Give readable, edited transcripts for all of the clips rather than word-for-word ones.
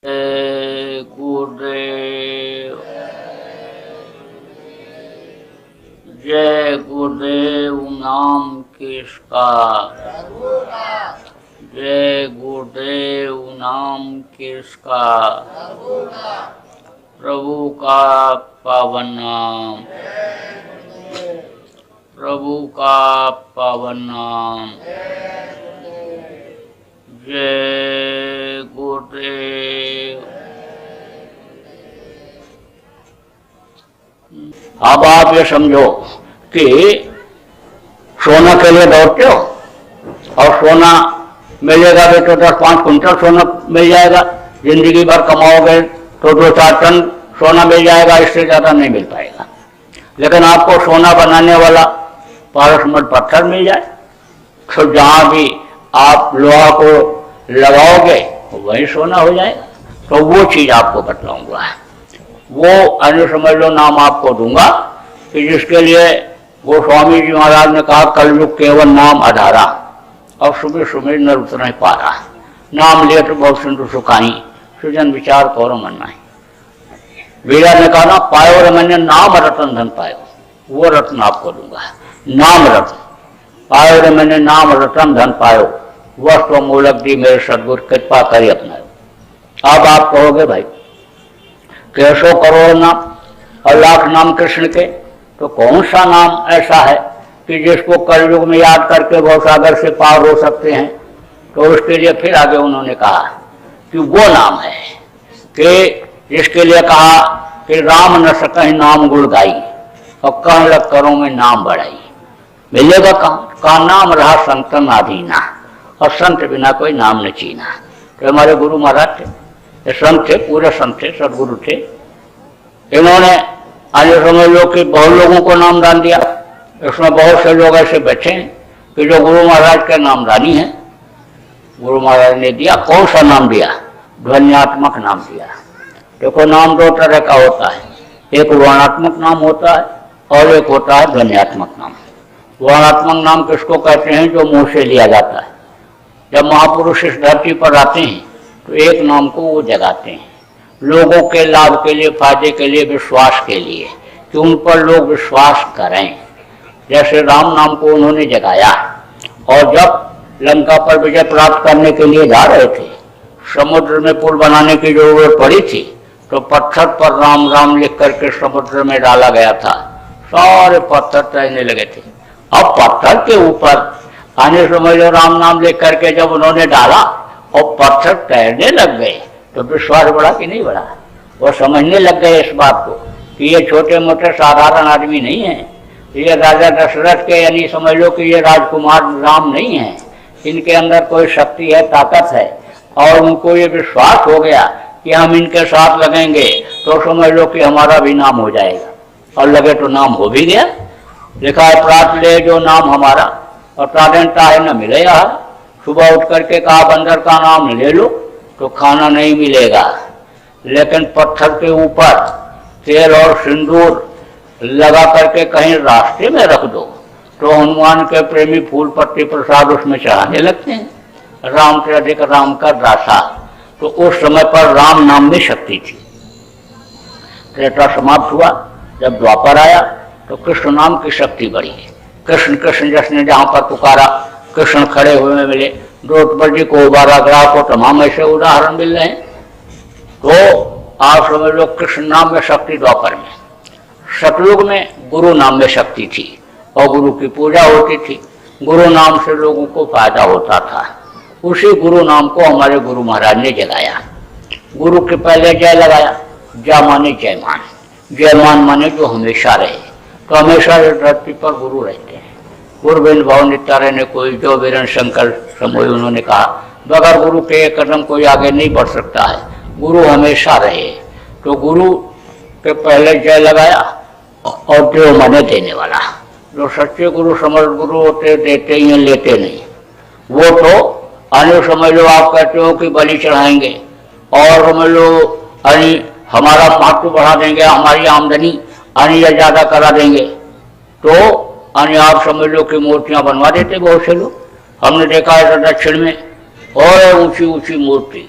जय गुरुदेव। जय गुरुदेव नाम किसका, जय गुरुदेव नाम किसका, प्रभु का पावन नाम, प्रभु का पावन नाम। जय गुरुदेव। अब आप ये समझो कि सोना के लिए दौड़ते हो और सोना मिलेगा भी तो 10-5 कुंटल सोना मिल जाएगा। जिंदगी भर कमाओगे तो 2-4 टन सोना मिल जाएगा, इससे ज्यादा नहीं मिल पाएगा। लेकिन आपको सोना बनाने वाला पारसमढ़ पत्थर मिल जाए तो जहां भी आप लोहा को लगाओगे वही सोना हो जाएगा। तो वो चीज आपको बतलाऊंगा, वो अन्य समझ लो नाम आपको दूंगा कि जिसके लिए गोस्वामी जी महाराज ने कहा कलयुग केवल नाम आधारा और सुबह सुबह नर उतर नहीं पा रहा। नाम लिए तो बहुत सिंधु सुखाई सृजन विचार कौर मन नहीं। वीरा ने कहा ना पायो रे मैंने नाम रतन धन पायो, वो रत्न आपको दूंगा। नाम रत्न पायो रे मैंने नाम रतन धन पायो, वस्तु मूलक दी मेरे सदगुरु कृपा करी अपनायो। अब आप कहोगे भाई कैसो करोड़ नाम और लाख नाम कृष्ण के, तो कौन सा नाम ऐसा है कि जिसको कलयुग में याद करके भवसागर से पार हो सकते हैं। तो उसके लिए फिर आगे उन्होंने कहा कि वो नाम है कि जिसके लिए कहा कि राम न सकहि नाम गुण गाई और कह लग करो में नाम बढ़ाई। मिलेगा का नाम रहा संतन आधीना और संत बिना कोई नाम न चीना। तो हमारे गुरु महाराज थे, ये संत थे, पूरे संत थे, सदगुरु थे। इन्होंने आज समझ लो कि बहुत लोगों को नामदान दिया। इसमें बहुत से लोग ऐसे बैठे हैं कि जो गुरु महाराज के नामदानी हैं। गुरु महाराज ने दिया, कौन सा नाम दिया? ध्वन्यात्मक नाम दिया। देखो नाम 2 तरह का होता है, एक वर्णात्मक नाम होता है और एक होता है ध्वन्यात्मक नाम। वर्णात्मक नाम किसको कहते हैं? जो मुंह से लिया जाता है। जब महापुरुष इस धरती पर आते हैं तो एक नाम को वो जगाते हैं लोगों के लाभ के लिए, फायदे के लिए, विश्वास के लिए कि उन पर लोग विश्वास करें। जैसे राम नाम को उन्होंने जगाया और जब लंका पर विजय प्राप्त करने के लिए जा रहे थे, समुद्र में पुल बनाने की जरूरत पड़ी थी, तो पत्थर पर राम राम लिख करके समुद्र में डाला गया था। सारे पत्थर तैरने लगे थे। अब पत्थर के ऊपर आने समझ लो राम नाम लिख करके जब उन्होंने डाला और पत्थर तैरने लग गए तो विश्वास बढ़ा कि नहीं बढ़ा? वो समझने लग गए इस बात को कि ये छोटे मोटे साधारण आदमी नहीं है, ये राजा दशरथ के यानी समझ लो कि ये राजकुमार राम नहीं है, इनके अंदर कोई शक्ति है, ताकत है। और उनको ये विश्वास हो गया कि हम इनके साथ लगेंगे तो समझ लो कि हमारा भी नाम हो जाएगा। और लगे तो नाम हो भी गया। लिखा है प्रात ले जो नाम हमारा और प्राणता है न मिले यार। सुबह उठ करके कहा बंदर का नाम ले लो तो खाना नहीं मिलेगा, लेकिन पत्थर के ऊपर तेल और सिंदूर लगा करके कहीं रास्ते में रख दो तो हनुमान के प्रेमी फूल पत्ती प्रसाद उसमें चढ़ाने लगते हैं। राम से अधिक राम का दासा। तो उस समय पर राम नाम में शक्ति थी। त्रेता समाप्त हुआ, जब द्वापर आया तो कृष्ण नाम की शक्ति बढ़ी। कृष्ण कृष्ण जिसने जहां पर पुकारा कृष्ण खड़े हुए मिले। द्रौपदी को उबारा, ग्राह को तमाम ऐसे उदाहरण मिल रहे हैं। तो आप समझ लो कृष्ण नाम में शक्ति द्वापर में। सतयुग में गुरु नाम में शक्ति थी और गुरु की पूजा होती थी। गुरु नाम से लोगों को फायदा होता था। उसी गुरु नाम को हमारे गुरु महाराज ने जगाया। गुरु के पहले जय लगाया, जा माने जयमान, जयमान माने जो हमेशा रहे। तो हमेशा इस धरती पर गुरु रहते हैं। गुरुबिंद भाव नित्यारे ने कोई जो वीरेंद्र शंकर समोई उन्होंने कहा बगैर गुरु के एक कदम कोई आगे नहीं बढ़ सकता है, गुरु हमेशा रहे। तो गुरु के पहले जय लगाया और देव माने देने वाला। जो सच्चे गुरु समझ गुरु होते देते ही लेते नहीं। वो तो आने समझ लो आप कहते हो कि बलि चढ़ाएंगे और समझ लो अरे हमारा महत्व बढ़ा देंगे, हमारी आमदनी अन्य ज्यादा करा देंगे, तो अन्य आप समझ लो कि मूर्तियां बनवा देते बहुत से लोग। हमने देखा है दक्षिण में और ऊंची ऊंची मूर्ति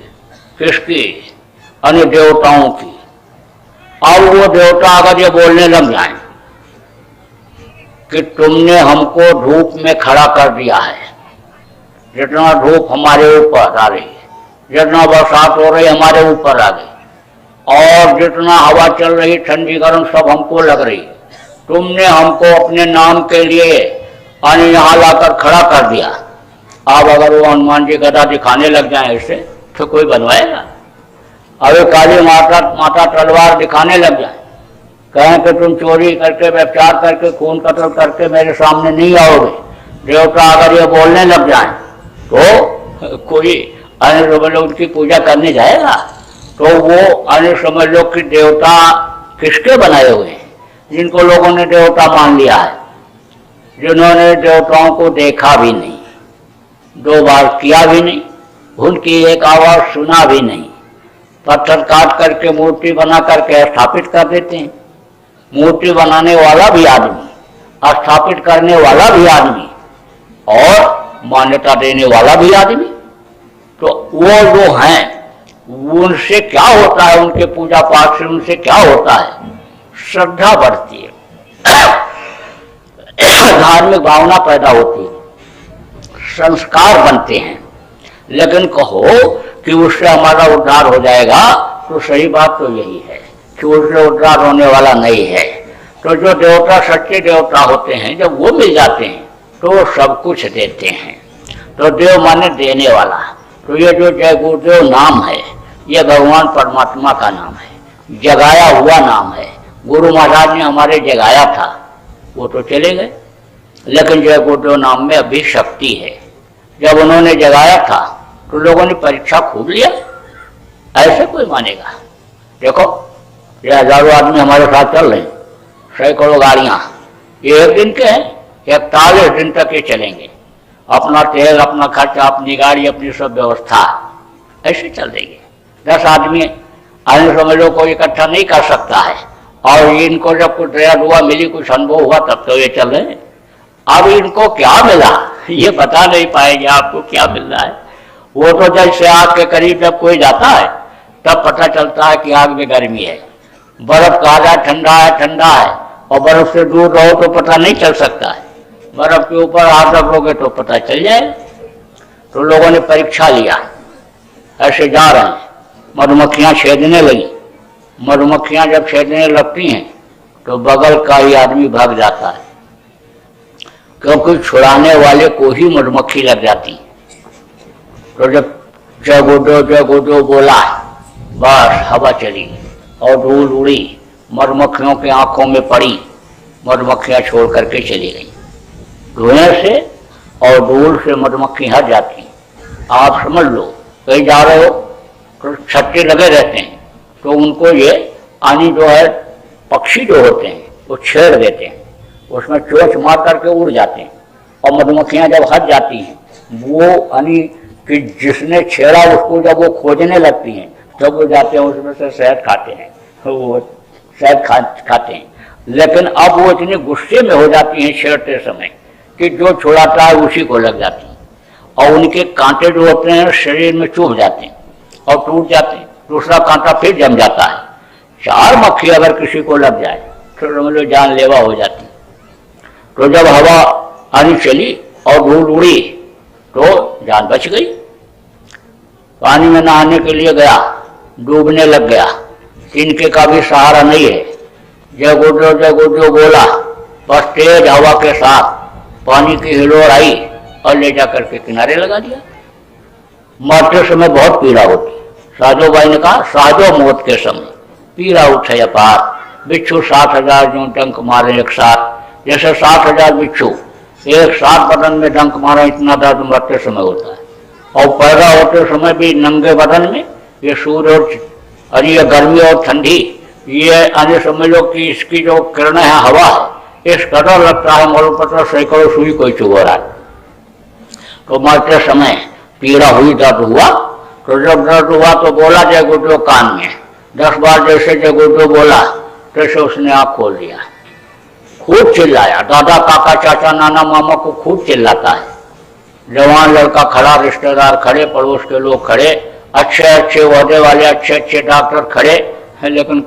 किसकी? अन्य देवताओं की। अब वो देवता अगर ये बोलने लग जाए कि तुमने हमको धूप में खड़ा कर दिया है, जितना धूप हमारे ऊपर आ रही है, जितना बरसात हो रही हमारे ऊपर आ गई, और जितना हवा चल रही ठंडी गर्म सब हमको लग रही है, तुमने हमको अपने नाम के लिए यहाँ लाकर खड़ा कर दिया। अब अगर वो हनुमान जी गदा दिखाने लग जाए इससे तो कोई बनवाएगा? अगर काली माता तलवार दिखाने लग जाए, कहें कि तुम चोरी करके व्यभिचार करके खून कत्ल करके मेरे सामने नहीं आओगे, देवता अगर ये बोलने लग जाए तो कोई अन्य समझ लो उनकी पूजा करने जाएगा? तो वो अन्य समझ लो कि देवता किसके बनाए हुए हैं? जिनको लोगों ने देवता मान लिया है, जिन्होंने देवताओं को देखा भी नहीं, 2 बार किया भी नहीं, उनकी एक आवाज सुना भी नहीं, पत्थर काट करके मूर्ति बना करके स्थापित कर देते हैं। मूर्ति बनाने वाला भी आदमी, स्थापित करने वाला भी आदमी, और मान्यता देने वाला भी आदमी। तो वो जो हैं उनसे क्या होता है? उनके पूजा पाठ से उनसे क्या होता है? श्रद्धा बढ़ती है, धार्मिक भावना पैदा होती है, संस्कार बनते हैं। लेकिन कहो कि उससे हमारा उद्धार हो जाएगा, तो सही बात तो यही है कि उससे उद्धार होने वाला नहीं है। तो जो देवता सच्चे देवता होते हैं, जब वो मिल जाते हैं तो वो सब कुछ देते हैं। तो देव माने देने वाला। तो ये जो जय गुरुदेव नाम है, ये भगवान परमात्मा का नाम है, जगाया हुआ नाम है। गुरु महाराज ने हमारे जगाया था, वो तो चले गए, लेकिन जय गुरुदेव नाम में अभी शक्ति है। जब उन्होंने जगाया था तो लोगों ने परीक्षा खूब लिया, ऐसे कोई मानेगा? देखो ये हजारों आदमी हमारे साथ चल रहे हैं, सैकड़ों गाड़ियां, ये एक दिन के हैं, 41 दिन तक ये चलेंगे, अपना तेल, अपना खर्चा, अपनी गाड़ी, अपनी सब व्यवस्था ऐसे चल देंगे। 10 आदमी अन्य समझ लो कोई इकट्ठा नहीं कर सकता है, और इनको जब कुछ दया हुआ, मिली, कुछ अनुभव हुआ, तब तो ये चल रहे हैं। अब इनको क्या मिला ये बता नहीं पाएंगे आपको क्या मिल रहा है। वो तो जैसे आग के करीब जब कोई जाता है तब पता चलता है कि आग में गर्मी है, बर्फ कहा जाए ठंडा है, ठंडा है, और बर्फ से दूर रहो तो पता नहीं चल सकता है, बर्फ के ऊपर हाथ रखोगे तो पता चल जाए। तो लोगों ने परीक्षा लिया, ऐसे जा रहे हैं, मधुमक्खियां छेदने लगी। मधुमक्खियां जब छेदने लगती हैं तो बगल का ही आदमी भाग जाता है, क्योंकि छुड़ाने वाले को ही मधुमक्खी लग जाती है। तो जब जय गुरुदेव बोला, बस हवा चली और धूल उड़ी, मधुमक्खियों की आंखों में पड़ी, मधुमक्खियां छोड़ करके चली गई। धुएं से और धूल से मधुमक्खी हट जाती। आप समझ लो कहीं जा रहे हो तो छत्ते लगे रहते हैं, तो उनको ये आनी जो है, पक्षी जो होते हैं वो छेड़ देते हैं, उसमें चोंच मार करके उड़ जाते हैं, और मधुमक्खियां जब हट जाती हैं, वो यानी कि जिसने छेड़ा उसको जब वो खोजने लगती हैं, जब वो जाते हैं उसमें से शहद खाते हैं, वो शहद खाते हैं। लेकिन अब वो इतने गुस्से में हो जाती हैं छेड़ते समय कि जो छुड़ाता है उसी को लग जाती हैं, और उनके कांटे जो होते हैं शरीर में चुभ जाते हैं और टूट जाते हैं, दूसरा कांटा फिर जम जाता है। 4 मक्खी अगर किसी को लग जाए तो समझ लो जानलेवा हो जाती। तो जब हवा आनी चली और धूल उड़ी तो जान बच गई। पानी में नहाने के लिए गया, डूबने लग गया, तिनके का भी सहारा नहीं है। जय गुरुदेव बोला, बस तेज हवा के साथ पानी की हिलोर आई और ले जा करके किनारे लगा दिया। मरते समय बहुत पीड़ा होती। साधो भाई ने कहा, साधो मौत के समय पीड़ा उठे अपार, बिच्छू 60,000 जो डंक मारे एक साथ, जैसे 60,000 बिच्छू एक साथ बदन में डंक मारा, इतना दर्द मरते समय होता है। और पैदा होते समय भी नंगे बदन में ये सूर्य और ये गर्मी और ठंडी, ये आने समझ लो कि इसकी जो किरणें हैं, हवा है, इस कदर लगता है मालूम पड़ता सैकड़ों सुई कोई चुभ रहा है। तो मरते समय पीड़ा हुई, दर्द हुआ। तो जब दर्द हुआ तो बोला जय गुरुदेव कान में, 10 बार जैसे जय गुरुदेव बोला तैसे उसने आँख खोल दिया, खूब चिल्लाया। दादा, काका, चाचा, नाना, मामा को खूब चिल्लाता है। जवान लड़का खड़ा, रिश्तेदार खड़े, पड़ोस के लोग खड़े, अच्छे अच्छे ओहदे वाले अच्छे अच्छे डॉक्टर खड़े हैं, लेकिन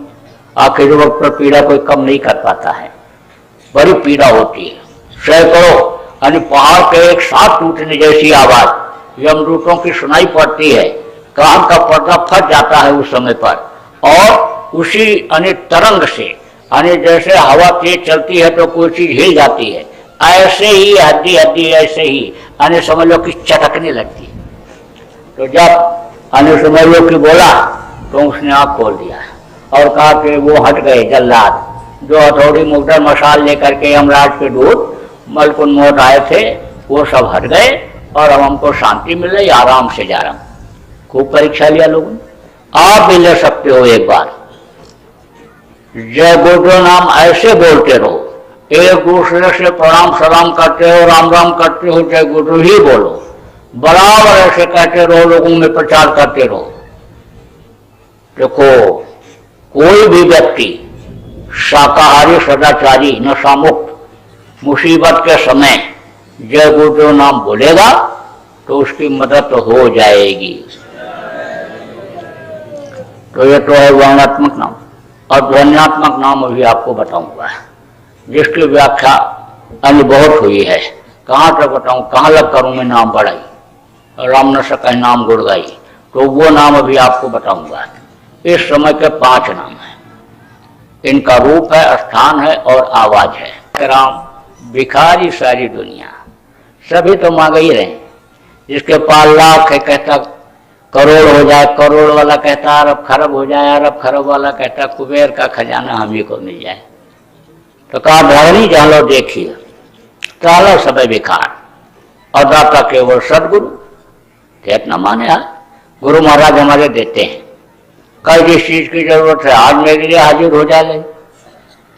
आखिर वक्त पर पीड़ा कोई कम नहीं कर पाता है। बड़ी पीड़ा होती है। सैकड़ों यानी पहाड़ के एक साथ टूटने जैसी आवाज यमदूतों की सुनाई पड़ती है। कान का पर्दा फट जाता है उस समय पर, और उसी यानी तरंग से, यानी जैसे हवा तेज चलती है तो कोई चीज हिल जाती है, ऐसे ही हड्डी हड्डी ऐसे ही यानी समझ लो कि चटकने लगती है। तो जब यानी समझ लो कि बोला तो उसने आँख खोल दिया और कहा कि वो हट गए जल्लाद, जो हथौड़ी मुकदर मसाल लेकर के यमराज के दूत मलकुन मौत आए थे, वो सब हट गए और अब हमको शांति मिल रही, आराम से जा रहा हूं। खूब परीक्षा लिया लोगों ने। आप भी ले सकते हो एक बार। जय गुरु नाम ऐसे बोलते रहो, एक दूसरे से प्रणाम सलाम करते हो, राम राम करते हो, जय गुरु ही बोलो, बराबर ऐसे कहते रहो, लोगों में प्रचार करते रहो। देखो कोई भी व्यक्ति शाकाहारी सदाचारी नशामुक्त मुसीबत के समय जय गुरु नाम बोलेगा तो उसकी मदद हो जाएगी। तो ये तो है वर्णात्मक नाम। और ध्वन्यात्मक नाम अभी आपको बताऊंगा, जिसकी व्याख्या अन्य बहुत हुई है। कहाँ तक बताऊं, कहाँ लग करूं मैं नाम बढ़ाई, राम न सका नाम गुड़ गाई, तो वो नाम अभी आपको बताऊंगा। इस समय के 5 नाम हैं। इनका रूप है, स्थान है और आवाज है। राम भिखारी सारी दुनिया, सभी तो मांग ही रहे। जिसके पास लाख है कहता करोड़ हो जाए, करोड़ वाला कहता अरब खरब हो जाए, अरब खरब वाला कहता कुबेर का खजाना हम ही को मिल जाए। तो कहा धरणी जालो देखिए, ताला सब भिखार और दाता केवल सदगुरु। इतना माने है, गुरु महाराज हमारे देते हैं। कल जिस चीज की जरूरत है आज मेरे लिए हाजिर हो जाए,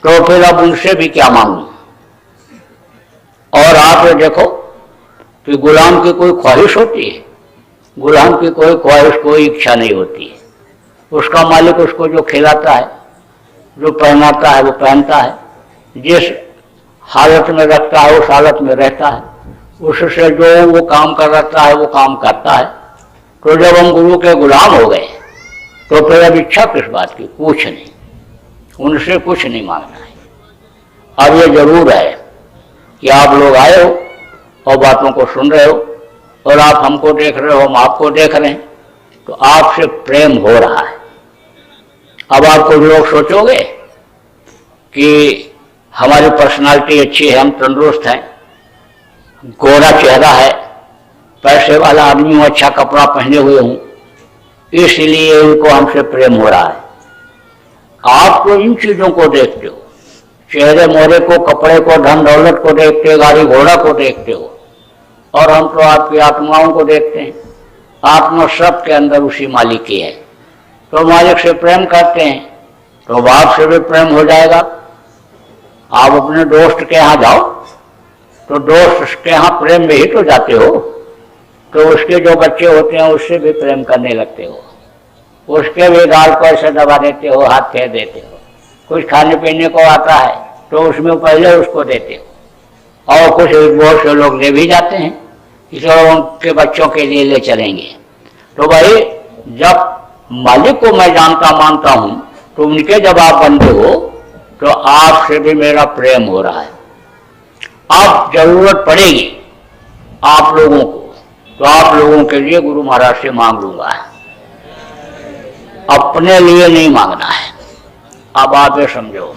तो फिर अब उनसे भी क्या मांगू। और आप ये देखो कि गुलाम की कोई ख्वाहिश होती है, गुलाम की कोई ख्वाहिश कोई इच्छा नहीं होती है। उसका मालिक उसको जो खिलाता है, जो पहनाता है वो पहनता है, जिस हालत में रखता है उस हालत में रहता है, उससे जो वो काम कराता है वो काम करता है। तो जब हम गुरु के गुलाम हो गए तो फिर अब इच्छा किस बात की, कुछ नहीं, उनसे कुछ नहीं मांगना है। अब ये जरूर है कि आप लोग आए हो और बातों को सुन रहे हो, और आप हमको देख रहे हो, हम आपको देख रहे हैं, तो आपसे प्रेम हो रहा है। अब आप कुछ लोग सोचोगे कि हमारी पर्सनालिटी अच्छी है, हम तंदुरुस्त हैं, गोरा चेहरा है, पैसे वाला आदमी हूँ, अच्छा कपड़ा पहने हुए हूँ, इसलिए इनको हमसे प्रेम हो रहा है। आप तो इन चीजों को देखते हो, चेहरे मोहरे को, कपड़े को, धन दौलत को देखते हो, गाड़ी घोड़ा को देखते हो, और हम तो आपकी आत्माओं को देखते हैं। आत्मा सब के अंदर उसी मालिक की है। तो मालिक से प्रेम करते हैं तो बाप से भी प्रेम हो जाएगा। आप अपने दोस्त के यहाँ जाओ तो दोस्त के यहाँ प्रेम में ही तो जाते हो, तो उसके जो बच्चे होते हैं उससे भी प्रेम करने लगते हो, उसके भी गाल को ऐसे दबा देते हो, हाथ फेर देते हो। कुछ खाने पीने को आता है तो उसमें पहले उसको देते हो, और कुछ बहुत से लोग ले भी जाते हैं कि चलो उनके बच्चों के लिए ले चलेंगे। तो भाई जब मालिक को मैं जानता मानता हूं तो उनके जब आप बंदे हो तो आपसे भी मेरा प्रेम हो रहा है। अब जरूरत पड़ेगी आप लोगों को तो आप लोगों के लिए गुरु महाराज से मांग लूंगा, अपने लिए नहीं मांगना है। अब आप ये समझो।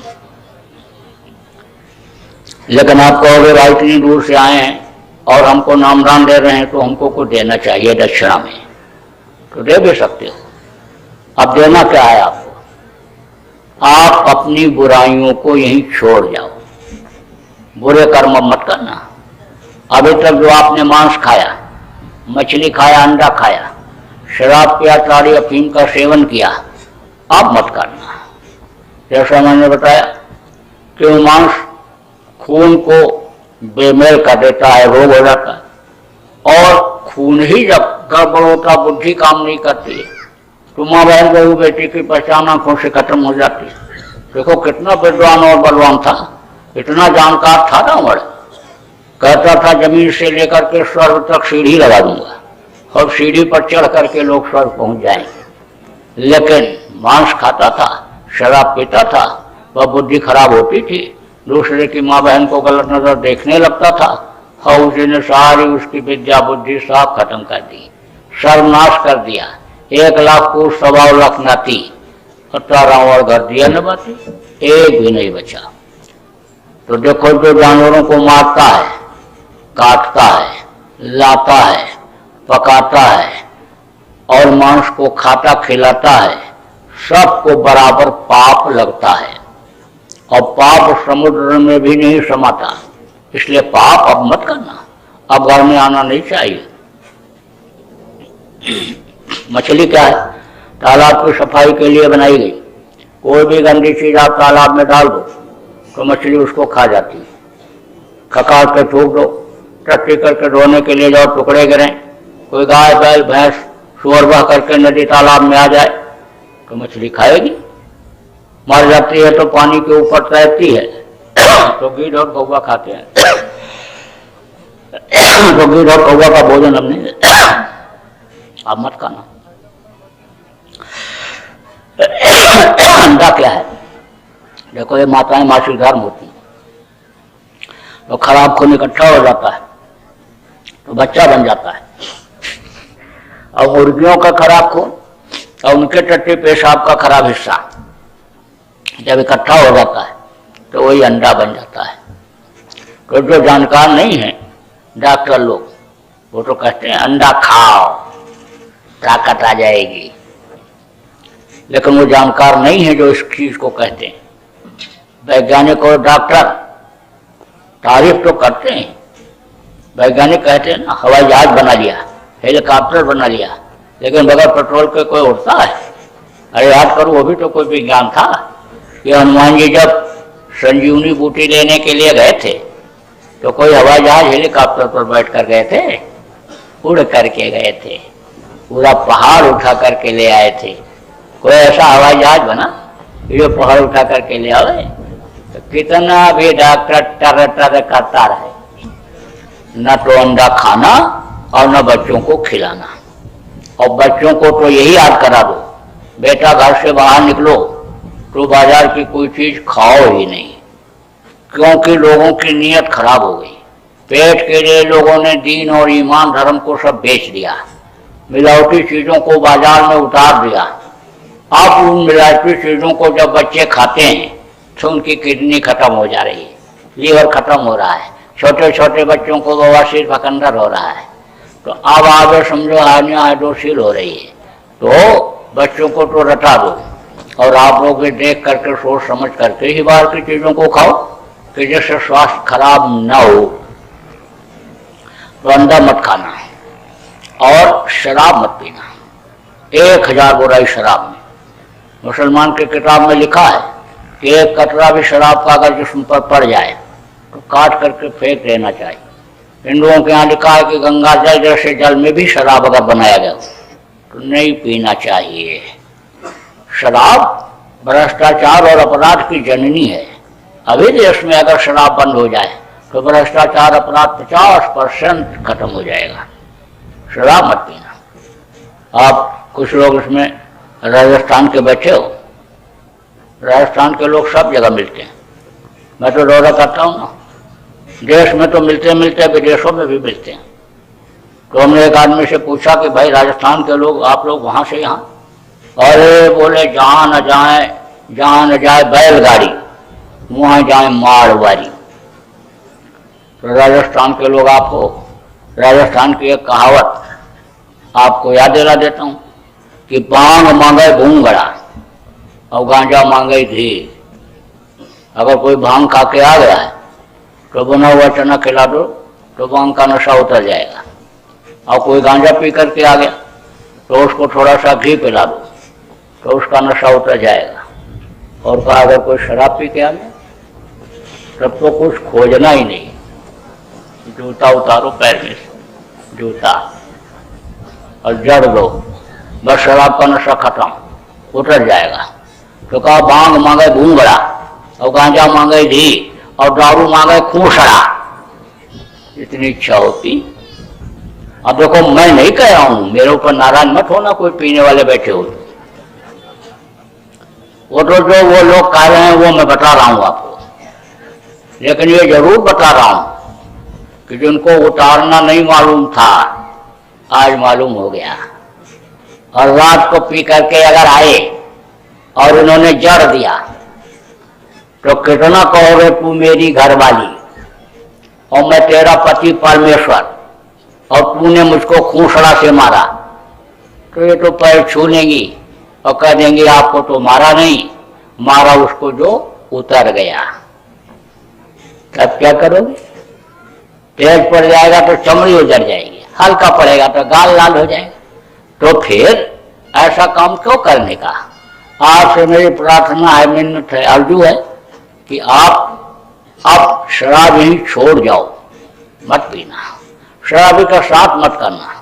लेकिन आप कहोगे भाई इतनी दूर से आए हैं और हमको नामदान दे रहे हैं तो हमको कुछ देना चाहिए दक्षिणा में, तो दे भी सकते हो। अब देना क्या है आपको, आप अपनी बुराइयों को यहीं छोड़ जाओ, बुरे कर्म मत करना। अभी तक जो आपने मांस खाया, मछली खाया, अंडा खाया, शराब पिया, ताड़ी अफीम का सेवन किया, आप मत करना। जैसा मैंने बताया कि वो मांस खून को बेमेल कर देता है, रोग हो जाता है, और खून ही जब गड़बड़ होता, बुद्धि काम नहीं करती है, तो माँ बहन बहू बेटी की पहचान आंखों से खत्म हो जाती है। देखो कितना विद्वान और बलवान था, इतना जानकार था रावण, कहता था जमीन से लेकर के स्वर्ग तक सीढ़ी लगा दूंगा, और सीढ़ी पर चढ़ करके लोग स्वर्ग पहुंच जाएंगे। लेकिन मांस खाता था, शराब पीता था, वह बुद्धि खराब होती थी, दूसरे की माँ बहन को गलत नजर देखने लगता था, और उसी ने सारी उसकी विद्या बुद्धि सब खत्म कर दी, सर्वनाश कर दिया। 1 लाख को 1.25 लाख नाती, 18 घर दिया न बाती, एक भी नहीं बचा। तो देखो, जो जानवरों को मारता है, काटता है, लाता है, पकाता है और मांस को खाता खिलाता है, सबको बराबर पाप लगता है। और पाप समुद्र में भी नहीं समाता, इसलिए पाप अब मत करना, अब घर में आना नहीं चाहिए। मछली क्या है? तालाब की सफाई के लिए बनाई गई। कोई भी गंदी चीज आप तालाब में डाल दो तो मछली उसको खा जाती है। खकार के थूक दो, टट्टी करके धोने के लिए जाओ, टुकड़े गिरे, कोई गाय बैल भैंस सुअर बह करके नदी तालाब में आ जाए तो मछली खाएगी, मर जाती है तो पानी के ऊपर तैरती है, तो गीध और कौवा खाते हैं। तो गीध और कौवा का भोजन हमने अब मत खाना। अंडा क्या है? देखो, ये माताएं मासिक धर्म होती हैं, तो खराब खून इकट्ठा हो जाता है तो बच्चा बन जाता है। और मुर्गियों का खराब खून और उनके टट्टी पेशाब का खराब हिस्सा जब इकट्ठा हो जाता है तो वही अंडा बन जाता है। तो जो जानकार नहीं है डॉक्टर लोग, वो तो कहते हैं अंडा खाओ ताकत आ जाएगी, लेकिन वो जानकार नहीं है जो इस चीज को कहते हैं। वैज्ञानिक और डॉक्टर तारीफ तो करते हैं, वैज्ञानिक कहते हैं ना हवाई जहाज बना लिया, हेलीकॉप्टर बना लिया, लेकिन बगैर पेट्रोल के कोई उड़ता है? अरे याद करो, वो भी तो कोई विज्ञान था। ये हनुमान जी जब संजीवनी बूटी लेने के लिए गए थे तो कोई हवाई जहाज हेलीकॉप्टर पर बैठ कर गए थे? उड़ करके गए थे, पूरा पहाड़ उठा करके ले आए थे। कोई ऐसा हवाई जहाज बना जो पहाड़ उठा करके ले आए? तो कितना भी डॉक्टर टर टर करता रहे, न तो अंडा खाना और न बच्चों को खिलाना। और बच्चों को तो यही याद करा दो, बेटा घर से बाहर निकलो तो बाजार की कोई चीज खाओ ही नहीं, क्योंकि लोगों की नीयत खराब हो गई। पेट के लिए लोगों ने दीन और ईमान धर्म को सब बेच दिया, मिलावटी चीजों को बाजार में उतार दिया। अब उन मिलावटी चीजों को जब बच्चे खाते हैं तो उनकी किडनी खत्म हो जा रही है, लीवर खत्म हो रहा है, छोटे छोटे बच्चों को बवासीर भकंदर हो रहा है। तो अब आगे समझो हार्निया हाइड्रोसील हो रही है। तो बच्चों को तो रटा दो और आप लोग देख करके सोच समझ करके ही बाहर की चीजों को खाओ कि जिससे स्वास्थ्य खराब न हो। तो अंडा मत खाना और शराब मत पीना। 1000 बुराई शराब में। मुसलमान की किताब में लिखा है कि एक कतरा भी शराब का अगर जिस्म पर पड़ जाए तो काट करके फेंक देना चाहिए। हिंदुओं के यहाँ लिखा है कि गंगा जल जैसे जल में भी शराब अगर बनाया गया तो नहीं पीना चाहिए। शराब भ्रष्टाचार और अपराध की जननी है। अभी देश में अगर शराब बंद हो जाए तो भ्रष्टाचार अपराध 50% खत्म हो जाएगा। शराब मत पीना। आप कुछ लोग इसमें राजस्थान के बैठे हो, राजस्थान के लोग सब जगह मिलते हैं। मैं तो दौरा करता हूँ ना, देश में तो मिलते मिलते विदेशों में भी मिलते हैं। तो हमने एक आदमी से पूछा कि भाई राजस्थान के लोग, आप लोग वहाँ से यहाँ? अरे बोले जहाँ न जाए बैलगाड़ी वहाँ जाए मारवाड़ी। तो राजस्थान के लोग, आपको राजस्थान की एक कहावत आपको याद दिला देता हूँ कि भांग मांगे भूंगड़ा और गांजा मांगे घी। अगर कोई भांग खा के आ गया है तो बना हुआ चना खिला दो तो भांग का नशा उतर जाएगा। और कोई गांजा पी करके आ गया तो उसको थोड़ा सा घी पिला दो तो उसका नशा उतर जाएगा। और कहा अगर कोई शराब पी के आ गया तब तो कुछ खोजना ही नहीं, जूता उतारो पैर में से, जूता और जड़ दो, बस शराब का नशा खत्म, उतर जाएगा। तो कहा भांग मांगे भूंगड़ा और गांजा मांगे घी और दारू मांगे खूसड़ा। इतनी इच्छा होती अब देखो मैं नहीं कह रहा हूं, मेरे ऊपर नाराज मत होना कोई पीने वाले बैठे हो, वो तो जो वो लोग कह रहे हैं वो मैं बता रहा हूं आपको, लेकिन ये जरूर बता रहा हूं कि जिनको उतारना नहीं मालूम था आज मालूम हो गया। और रात को पी करके अगर आए और इन्होंने जड़ दिया तो कितना कहोगे तू मेरी घरवाली और मैं तेरा पति परमेश्वर और तूने मुझको खूंसड़ा से मारा, तो ये तो पैर छू लेंगी और कह देंगे आपको तो मारा नहीं, मारा उसको जो उतर गया। तब क्या करोगे? तेज पड़ जाएगा तो चमड़ी उजड़ जाएगी, हल्का पड़ेगा तो गाल लाल हो जाएगा। तो फिर ऐसा काम क्यों करने का? आपसे मेरी प्रार्थना है, मिन्नत है, अर्जू है कि आप अब शराब ही छोड़ जाओ, मत पीना, शराबी का साथ मत करना,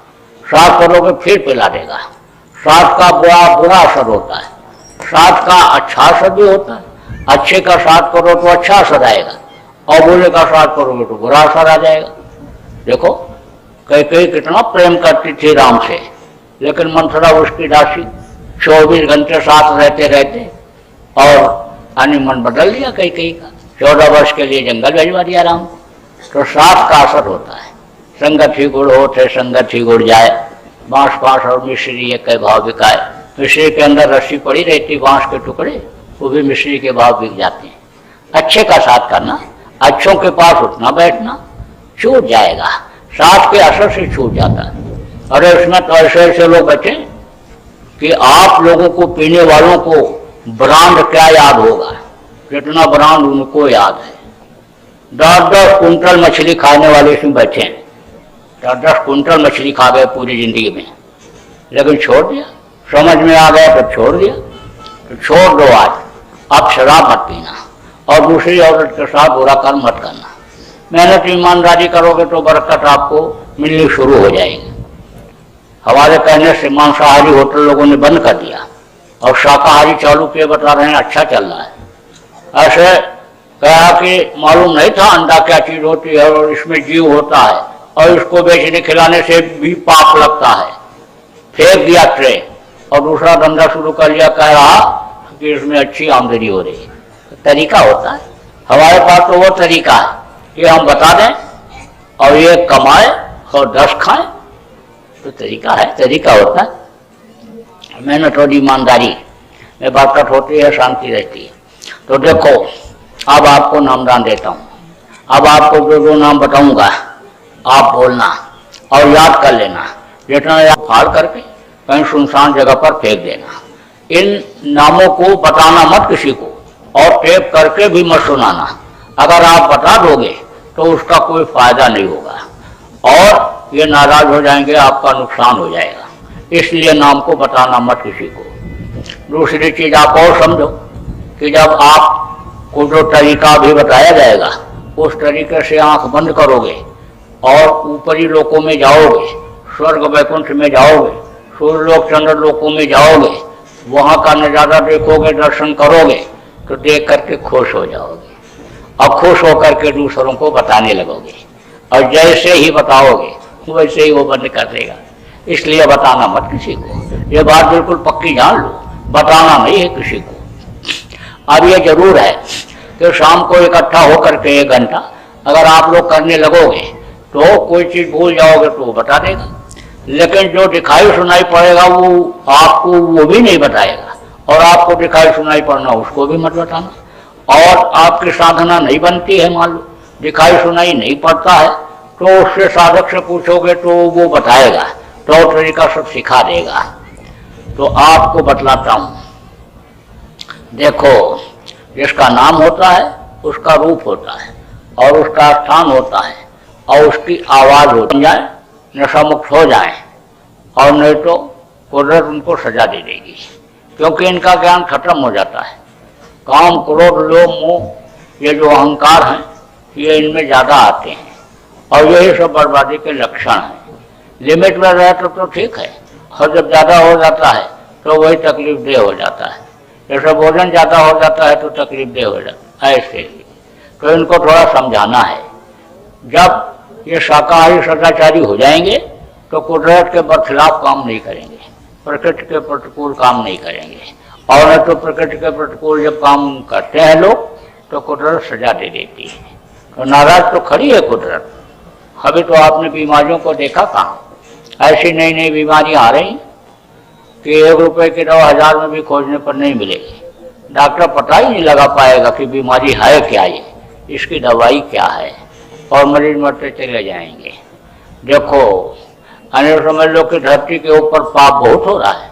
साथ करोगे फिर पिला देगा। साथ का बुरा असर होता है, साथ का अच्छा असर भी होता है, अच्छे का साथ करो तो अच्छा असर आएगा और बुरे का साथ करोगे तो बुरा असर आ जाएगा। देखो कई कितना प्रेम करती थी राम से, लेकिन मंथरा उसकी दासी, 24 घंटे साथ रहते रहते और मन बदल दिया कई का, 14 वर्ष के लिए जंगल भिजवा दिया राम। तो साथ का असर होता है, संगत ही गुड़ होते संगत ही गुड़ जाए, बांस बांस और मिश्री एक भाव बिकाए। मिश्री के अंदर रस्सी पड़ी रहती, बांस के टुकड़े, वो भी मिश्री के भाव बिक जाते हैं। अच्छे का साथ करना, अच्छों के पास उठना बैठना, छूट जाएगा, साथ के असर से छूट जाता है। अरे उसमें तो ऐसे ऐसे लोग बचे कि आप लोगों को पीने वालों को ब्रांड क्या याद होगा, कितना ब्रांड उनको याद है। 10-10 कुंटल मछली खाने वाले इसमें बैठे हैं, 10-10 कुंटल मछली खा गए पूरी जिंदगी में, लेकिन छोड़ दिया, समझ में आ गया तो छोड़ दिया। तो छोड़ दो आज, आप शराब मत पीना और दूसरी औरत के साथ बुरा कर्म मत करना। मेहनत ईमानदारी करोगे तो बरकत आपको मिलनी शुरू हो जाएगी। हमारे कहने से मांसाहारी होटल लोगों ने बंद कर दिया और शाकाहारी चालू किए, बता रहे हैं अच्छा चल रहा है। ऐसे कहा कि मालूम नहीं था अंडा क्या चीज होती है और इसमें जीव होता है और इसको बेचने खिलाने से भी पाप लगता है, फेंक दिया ट्रे और दूसरा धंधा शुरू कर लिया, कह रहा कि इसमें अच्छी आमदनी हो रही है। तरीका होता है, हमारे पास तो वो तरीका है कि हम बता दें और ये कमाए और 10 खाएं, तो तरीका है, तरीका होता है। मेहनत और ईमानदारी में बरकत होती है, शांति रहती है। तो देखो अब आपको नामदान देता हूँ, अब आपको जो नाम बताऊंगा आप बोलना और याद कर लेना, जितना याद फाड़ करके कहीं सुनसान जगह पर फेंक देना। इन नामों को बताना मत किसी को और टेप करके भी मत सुनाना। अगर आप बता दोगे तो उसका कोई फायदा नहीं होगा और ये नाराज हो जाएंगे, आपका नुकसान हो जाएगा। इसलिए नाम को बताना मत किसी को। दूसरी चीज आप और समझो कि जब आपको जो तरीका भी बताया जाएगा उस तरीके से आंख बंद करोगे और ऊपरी लोकों में जाओगे, स्वर्ग वैकुंठ में जाओगे, सूर्यलोक चंद्र लोकों में जाओगे, वहां का नजारा देखोगे, दर्शन करोगे तो देख करके खुश हो जाओगे और खुश होकर के दूसरों को बताने लगोगे और जैसे ही बताओगे वैसे ही वो बंद कर देगा। इसलिए बताना मत किसी को, ये बात बिल्कुल पक्की जान लो, बताना नहीं है किसी को। अब ये जरूर है कि शाम को इकट्ठा होकर के 1 घंटा अगर आप लोग करने लगोगे तो कोई चीज भूल जाओगे तो वो बता देगा, लेकिन जो दिखाई सुनाई पड़ेगा वो आपको वो भी नहीं बताएगा और आपको दिखाई सुनाई पड़ना उसको भी मत बताना। और आपकी साधना नहीं बनती है, मान लो दिखाई सुनाई नहीं पड़ता है तो उससे साधक से पूछोगे तो वो बताएगा, तो तरीका सब सिखा देगा। तो आपको बतलाता हूं, देखो जिसका नाम होता है उसका रूप होता है और उसका स्थान होता है और उसकी आवाज हो जाए, नशा मुक्त हो जाए और नहीं तो कुदरत उनको सजा दे देगी, क्योंकि इनका ज्ञान खत्म हो जाता है। काम, क्रोध, लोभ, मोह ये जो अहंकार हैं ये इनमें ज्यादा आते हैं और यही सब बर्बादी के लक्षण हैं। लिमिट में रहे तो ठीक है, और जब ज्यादा हो जाता है तो वही तकलीफ दे हो जाता है। जैसे भोजन ज्यादा हो जाता है तो तकलीफ दे हो जाता है, ऐसे तो इनको थोड़ा समझाना है। जब ये शाकाहारी सदाचारी हो जाएंगे तो कुदरत के बरखिलाफ काम नहीं करेंगे, प्रकृति के प्रतिकूल काम नहीं करेंगे। और न तो प्रकृति के प्रतिकूल जब काम करते हैं लोग तो कुदरत सजा दे देती है। तो नाराज तो खड़ी है कुदरत। अभी तो आपने बीमारियों को देखा कहाँ, ऐसी नई नई बीमारियाँ आ रही कि 1 रुपए की दवा 1000 में भी खोजने पर नहीं मिलेगी। डॉक्टर पता ही नहीं लगा पाएगा कि बीमारी है क्या, ये इसकी दवाई क्या है, और मरीज मरते चले जाएंगे। देखो अनेक समझ लो कि धरती के ऊपर पाप बहुत हो रहा है।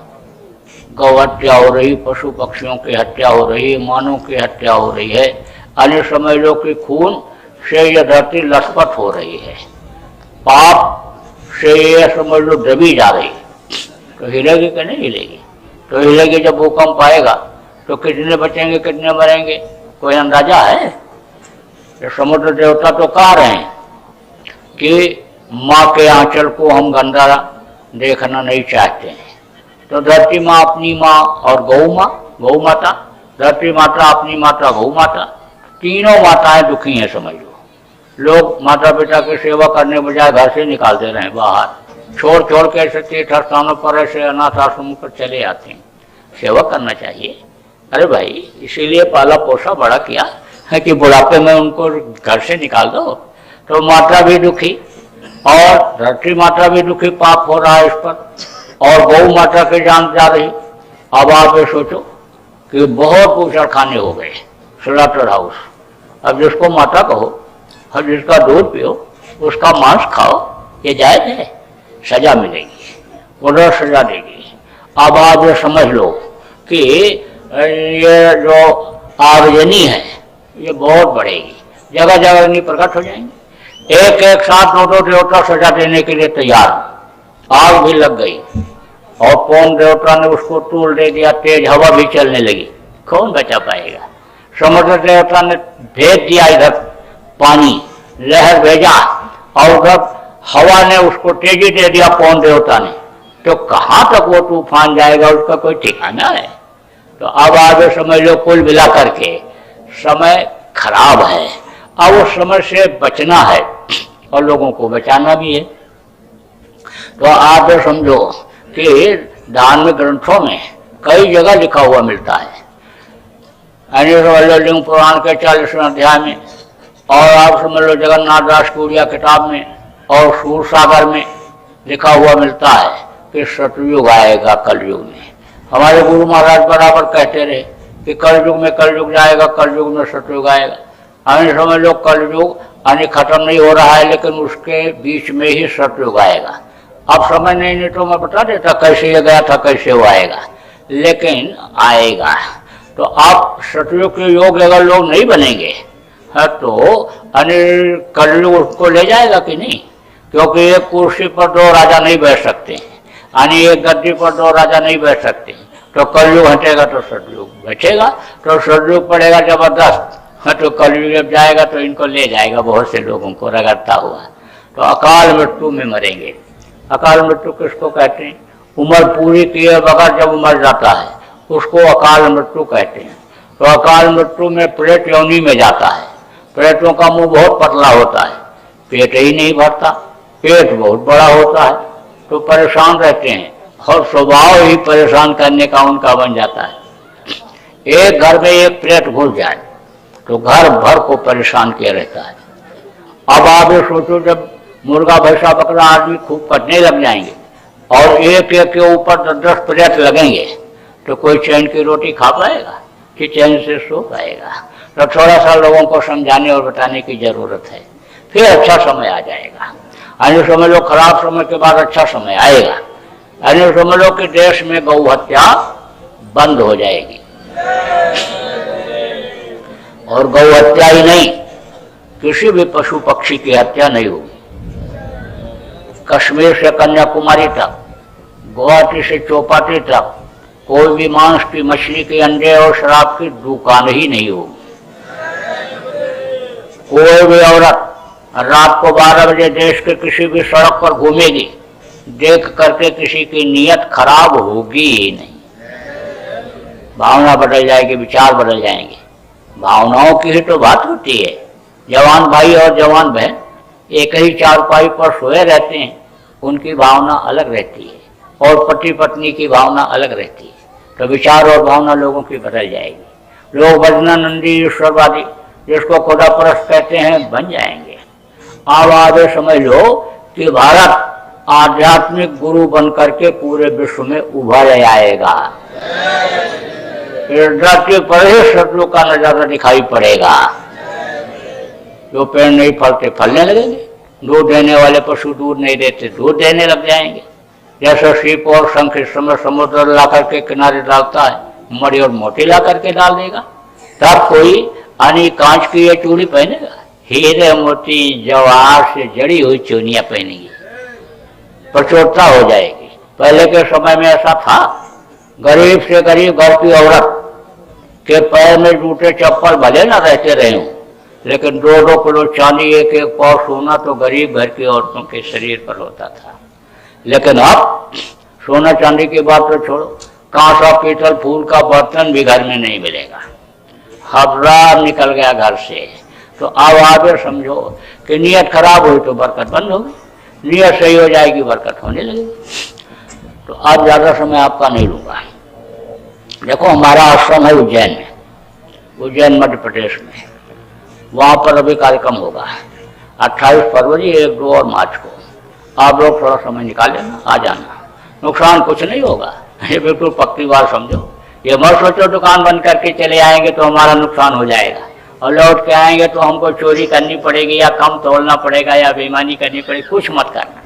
गौ हत्या हो रही, पशु पक्षियों की हत्या हो रही है, मानव की हत्या हो रही है। अनेक समझ लो कि खून से यह धरती लथपथ हो रही है, पाप से यह समझ लो दबी जा रही है। तो हिलेगी कि नहीं हिलेगी? तो हिलेगी। जब भूकंप आएगा तो कितने बचेंगे, कितने मरेंगे, कोई अंदाजा है? तो समुद्र देवता तो कह रहे हैं कि माँ के आंचल को हम गंदा देखना नहीं चाहते हैं। तो धरती माँ अपनी माँ और गौ माता, धरती माता अपनी माता, गौ माता, तीनों माताएं दुखी हैं समझ लो। लोग माता पिता की सेवा करने बजाय घर से निकाल दे रहे हैं बाहर, छोड़ छोड़ के ऐसे तीर्थ स्थानों पर, ऐसे अनाथ आश्रमों पर चले आते हैं। सेवा करना चाहिए। अरे भाई, इसीलिए पाला पोसा बड़ा किया है कि बुढ़ापे में उनको घर से निकाल दो। तो माता भी दुखी और धरती माता भी दुखी, पाप हो रहा है इस पर, और गौ माता की जान जा रही। अब आप ये सोचो कि बहुत बूचड़खाने हो गए, स्लॉटर हाउस। अब जिसको माता कहो और जिसका दूध पियो उसका मांस खाओ, ये जायज है? सजा मिलेगी, उधर सजा देगी। अब आप ये समझ लो कि ये जो आगजनी है ये बहुत बढ़ेगी, जगह जगह अग्नि प्रकट हो जाएंगे। एक एक साथ दो देवता सजा देने के लिए तैयार। आग भी लग गई और पवन देवता ने उसको तूल दे दिया, तेज हवा भी चलने लगी, कौन बचा पाएगा? समुद्र देवता ने भेज दिया इधर पानी, लहर भेजा, और उधर हवा ने उसको तेजी दे दिया पवन देवता ने। तो कहाँ तक वो तूफान जाएगा, उसका कोई ठिकाना है? तो अब आगे समझ लो कुल मिला करके समय खराब है। अब उस समय से बचना है और लोगों को बचाना भी है। तो आप ये समझो कि धार्मिक ग्रंथों में कई जगह लिखा हुआ मिलता है। लिंग पुराण के 40वें अध्याय में, और आप समझ लो जगन्नाथ दास की उड़िया किताब में और सूर सागर में लिखा हुआ मिलता है कि सतयुग आएगा कलयुग में। हमारे गुरु महाराज बराबर कहते रहे कि कलयुग में कलयुग जाएगा, कलयुग में सतयुग आएगा। हमें समझ लो कलयुग यानी खत्म नहीं हो रहा है, लेकिन उसके बीच में ही सतयुग आएगा। अब समय नहीं तो मैं बता देता कैसे ये गया था, कैसे वो आएगा, लेकिन आएगा। तो आप सतयुग के योग अगर लोग नहीं बनेंगे है तो कलयुग उसको ले जाएगा कि नहीं? क्योंकि एक कुर्सी पर 2 राजा नहीं बैठ सकते, यानी एक गद्दी पर 2 राजा नहीं बैठ सकते। तो कलयुग हटेगा तो सतयुग बचेगा, तो सतयुग पड़ेगा जबरदस्त है। तो कलयुग जब जाएगा तो इनको ले जाएगा, बहुत से लोगों को रगड़ता हुआ। तो अकाल मृत्यु में मरेंगे। अकाल मृत्यु किसको कहते हैं? उम्र पूरी किए बगैर जब मर जाता है उसको अकाल मृत्यु कहते हैं। तो अकाल मृत्यु में प्रेत योनि में जाता है। प्रेतों का मुंह बहुत पतला होता है, पेट ही नहीं भरता, पेट बहुत बड़ा होता है, तो परेशान रहते हैं और स्वभाव ही परेशान करने का उनका बन जाता है। एक घर में एक प्रेत घुस जाए तो घर भर को परेशान किया रहता है। अब आप ये सोचो जब मुर्गा भैंसा बकरा आदमी खूब कटने लग जाएंगे और एक एक के ऊपर 10-10 प्रेत लगेंगे तो कोई चैन की रोटी खा पाएगा कि चैन से सो पाएगा? तो थोड़ा सा लोगों को समझाने और बताने की जरूरत है, फिर अच्छा समय आ जाएगा। अन्य समझ लो खराब समय के बाद अच्छा समय आएगा। अन्य समझ लो कि देश में गौ हत्या बंद हो जाएगी, और गौ हत्या ही नहीं, किसी भी पशु पक्षी की हत्या नहीं होगी। कश्मीर से कन्याकुमारी तक, गुवाहाटी से चौपाटी तक कोई भी मांस की, मछली के, अंडे और शराब की दुकान ही नहीं होगी। कोई भी औरत रात को 12 बजे देश के किसी भी सड़क पर घूमेगी, देख करके किसी की नीयत खराब होगी ही नहीं। भावना बदल जाएगी, विचार बदल जाएंगे। भावनाओं की ही तो बात होती है। जवान भाई और जवान बहन एक ही चारपाई पर सोए रहते हैं, उनकी भावना अलग रहती है और पति पत्नी की भावना अलग रहती है, तो विचार और भावना लोगों की बदल जाएगी। लोग भजनानंदी ईश्वरवादी जिसको खुदा परस्त कहते हैं बन जाएंगे। अब आगे समझ लो कि भारत आध्यात्मिक गुरु बनकर के पूरे विश्व में उभर आएगा। धरती पर ही शत्रु का नजारा दिखाई पड़ेगा। जो पेड़ नहीं फलते फलने लगेंगे, दूध देने वाले पशु दूध नहीं देते दूध देने लग जाएंगे। जैसे सीप और शंख इस समय समुद्र ला करके किनारे डालता है, मड़ी और मोटी ला करके डाल देगा, तब कोई यानी कांच की ये चूड़ी पहनेगा? हीरे मोती जवाहर से जड़ी हुई चूड़ियां पहनेगी, प्रचुरता हो जाएगी। पहले के समय में ऐसा था, गरीब से गरीब घर की औरत के पैर में जूते चप्पल भले ना रहते रहे हों, लेकिन 2-2 किलो चांदी, 1-1 पाव सोना तो गरीब घर की औरतों के शरीर पर होता था। लेकिन अब सोना चांदी की बात तो छोड़ो, कांसा पीतल फूल का बर्तन भी घर में नहीं मिलेगा। हबरार निकल गया घर से। तो अब आगे समझो कि नियत खराब हुई तो बरकत बंद होगी, नियत सही हो जाएगी बरकत होने लगेगी। तो अब ज़्यादा समय आपका नहीं लूँगा। देखो, हमारा आश्रम है उज्जैन में, उज्जैन मध्य प्रदेश में। वहाँ पर अभी कार्यक्रम होगा 28 फरवरी, 1, 2 और मार्च को। आप लोग थोड़ा समय निकाल लेना, आ जाना, नुकसान कुछ नहीं होगा। ये बिल्कुल पक्की बात समझो। ये मत सोचो दुकान बंद करके चले आएंगे तो हमारा नुकसान हो जाएगा और लौट के आएंगे तो हमको चोरी करनी पड़ेगी या कम तोलना पड़ेगा या बेईमानी करनी पड़ेगी। कुछ मत करना,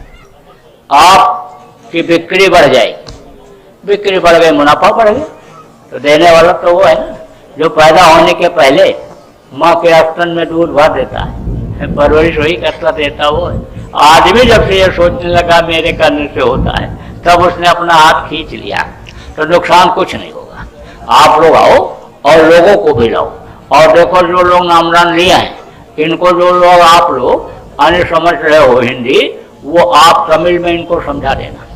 आपकी बिक्री बढ़ जाएगी। बिक्री बढ़ गई, मुनाफा बढ़ गया। तो देने वाला तो वो है ना जो पैदा होने के पहले माँ के स्तन में दूध भर देता है, परवरिश वही करता देता वो है। आदमी जब से ये सोचने लगा मेरे करने से होता है, तब उसने अपना हाथ खींच लिया। तो नुकसान कुछ नहीं होगा। आप लोग आओ और लोगों को भी लाओ। और देखो, जो लोग नामदान लिए हैं, इनको जो लोग आप लोग आने समझ रहे हो हिंदी, वो आप तमिल में इनको समझा देना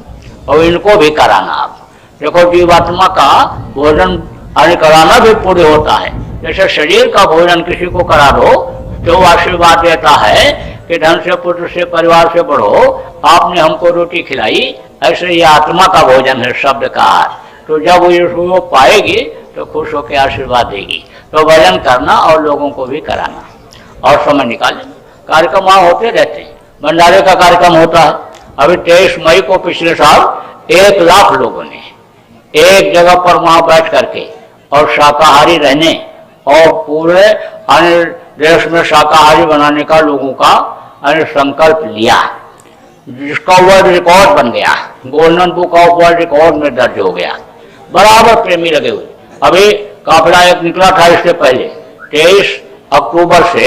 और इनको भी कराना। आप देखो, जीवात्मा का भोजन आने कराना भी पुण्य होता है। जैसे शरीर का भोजन किसी को करा दो तो आशीर्वाद देता है कि धन से, पुत्र से, परिवार से बढ़ो, आपने हमको रोटी खिलाई। ऐसे ये आत्मा का भोजन है शब्द का। तो जब वो इसको पाएगी तो खुश होकर आशीर्वाद देगी। तो भजन करना और लोगों को भी कराना और समय निकालना। कार्यक्रम वहाँ होते रहते हैं। भंडारे का कार्यक्रम होता है। अभी 23 मई को पिछले साल 1 लाख लोगों ने एक जगह पर वहाँ बैठ करके और शाकाहारी रहने और पूरे अन्य देश में शाकाहारी बनाने का लोगों का संकल्प लिया, जिसका वर्ल्ड रिकॉर्ड बन गया। Golden book of world record में दर्ज हो गया। बराबर प्रेमी लगे हुए। अभी काफिला एक निकला था इससे पहले 23 अक्टूबर से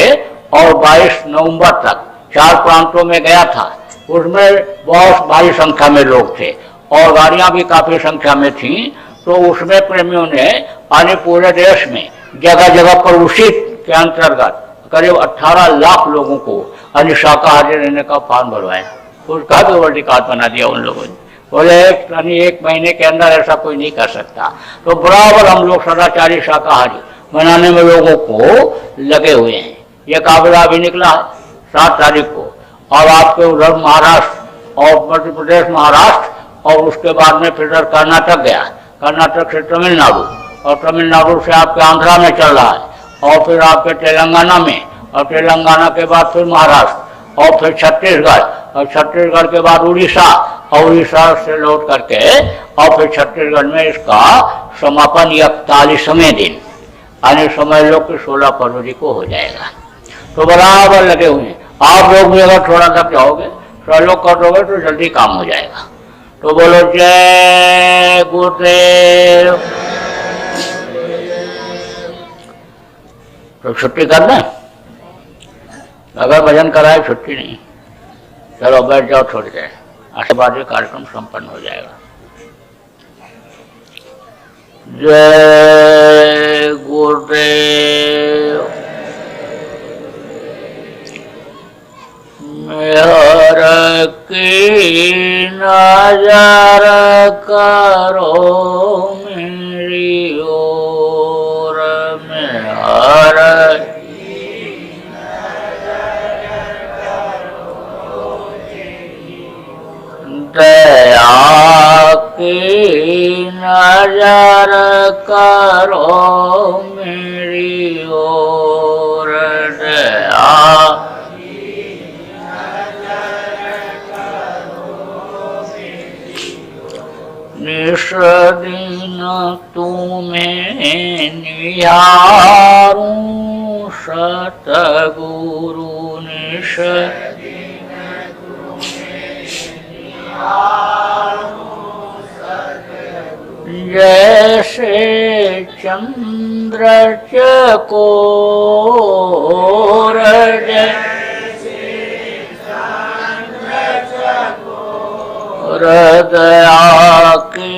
और 22 नवंबर तक 4 प्रांतों में गया था। उसमें बहुत भारी संख्या में लोग थे और गाड़ियां भी काफी संख्या में थीं। तो उसमें प्रेमियों ने आने पूरे देश में जगह जगह पर उसी के अंतर्गत करीब 18 लाख लोगों को अन्य शाकाहारी रहने का फॉर्म भरवाया। उसका भी वर्ल्ड रिकॉर्ड बना दिया उन लोगों ने। बोले एक महीने के अंदर ऐसा कोई नहीं कर सकता। तो बराबर हम लोग सदाचारी शाकाहारी बनाने में लोगों को लगे हुए हैं। ये काफिला भी निकला 7 तारीख को। और आपके उधर महाराष्ट्र और मध्य प्रदेश, महाराष्ट्र और उसके बाद में फिर कर्नाटक गया, कर्नाटक से तमिलनाडु और तमिलनाडु से आपके आंध्रा में चल रहा है और फिर आपके तेलंगाना में और तेलंगाना के बाद फिर महाराष्ट्र और फिर छत्तीसगढ़ और छत्तीसगढ़ के बाद उड़ीसा और उड़ीसा से लौट करके और फिर छत्तीसगढ़ में इसका समापन 41वें दिन आने समझ लो कि 16 फरवरी को हो जाएगा। तो बराबर लगे हुए हैं। आप लोग भी अगर थोड़ा तक जाओगे, सहयोग कर दोगे तो जल्दी काम हो जाएगा। तो बोलो जय गुरुदेव। तो छुट्टी कर दें, अगर भजन कराए छुट्टी नहीं। चलो बैठ जाओ थोड़ी देर, आशीर्वाद कार्यक्रम संपन्न हो जाएगा। जय गुरुदेव। मेहर की नजर करो मेरी ओर, मेहर दया की नजर करो मेरी ओर, दया निश दिन तुम्हें निहारूं सतगुरु, निश जैसे चंद्र चकोर, दया की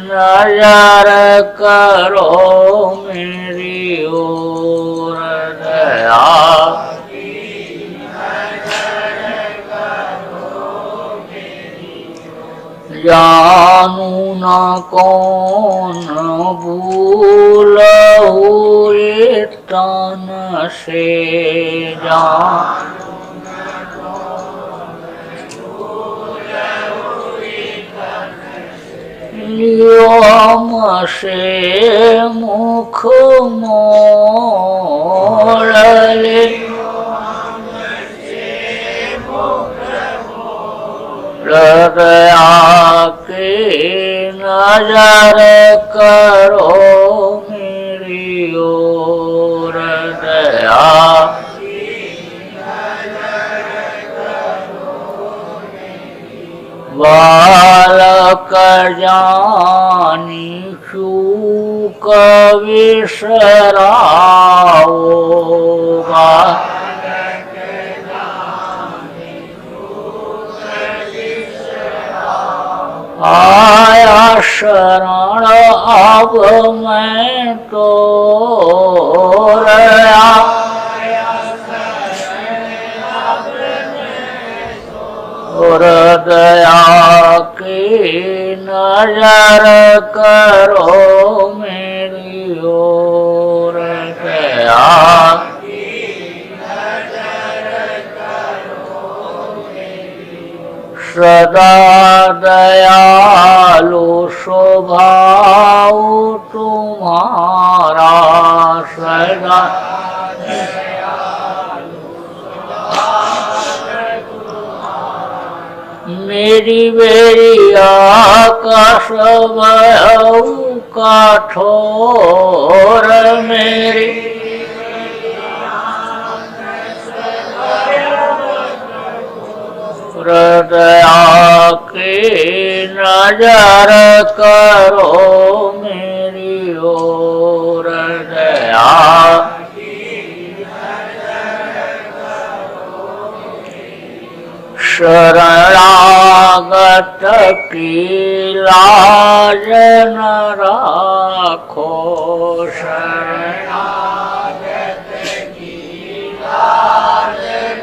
नजर करो मेरी ओर, दया जानू न कौन भूलहु तन से, लियोम से मुख मोड़ ले, दया की नजर करो मेरी ओर, दया बालक जानी चूक विसराओगा, आया शरण अब मैं तो दया की नजर करो मेरी ओर, दया सदा दयालु स्वभाव तुम्हारा, सदा मेरी बेरी आकाश कठोर, मेरी दया की नजर करो मेरी ओर, दया शरणागत की लाज न राखो, शरणागत की लाज न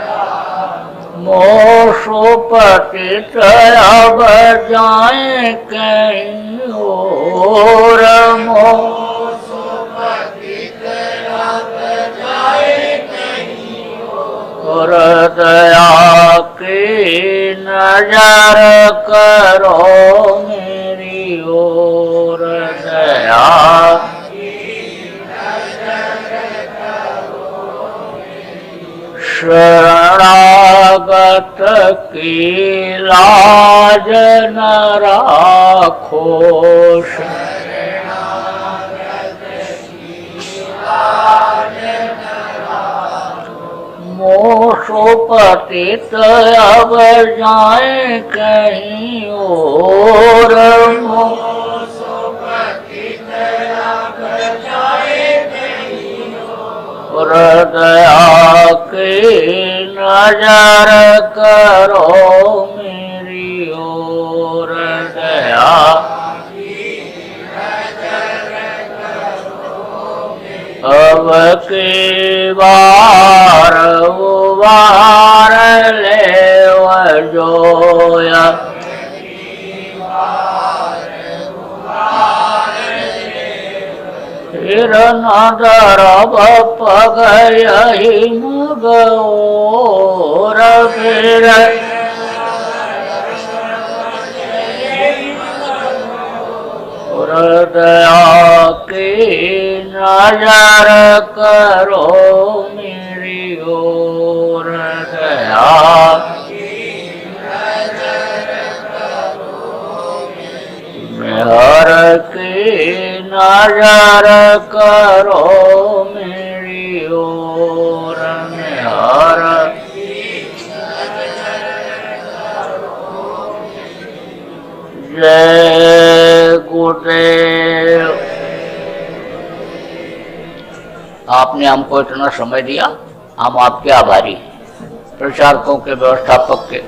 राखो, मोसो पतित अब जाए कहीं और, मोसो पतित अब जाए कहीं और, दया की नजर करो मेरी ओर, दया शरणागत की लाज न राखो, मोसो पतित अब जाए कहीं और, मोसो पतित अब जाए कहीं और, दया की नजर करो मेरी ओर, दया अब की बार उबार ले जोया, फिर नदर पग यही मगोर, फिर दया की नजर करो मेरी ओर, दया मेहर की नजर करो मेरी ओर, मेहर जय गुरुदेव। आपने हमको इतना समय दिया, हम आपके आभारी हैं। प्रचारकों के, व्यवस्थापक के,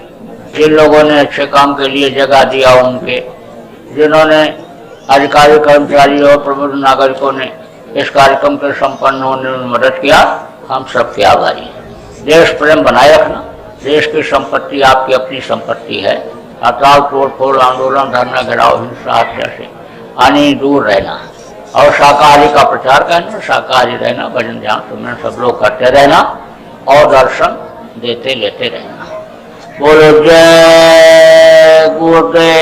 जिन लोगों ने अच्छे काम के लिए जगह दिया, उनके, जिन्होंने अधिकारी, कर्मचारी और प्रबुद्ध नागरिकों ने इस कार्यक्रम के संपन्न होने में मदद किया, हम सबके आभारी हैं। देश प्रेम बनाए रखना। देश की संपत्ति आपकी अपनी संपत्ति है। अकाल, तोड़ फोड़, आंदोलन, धरना, घेराव, हिंसा, हत्या से आने दूर रहना और शाकाहारी का प्रचार करना, शाकाहारी रहना, भजन ध्यान सुमरन सब लोग करते रहना और दर्शन देते लेते रहना। बोलो जय गुरुदेव।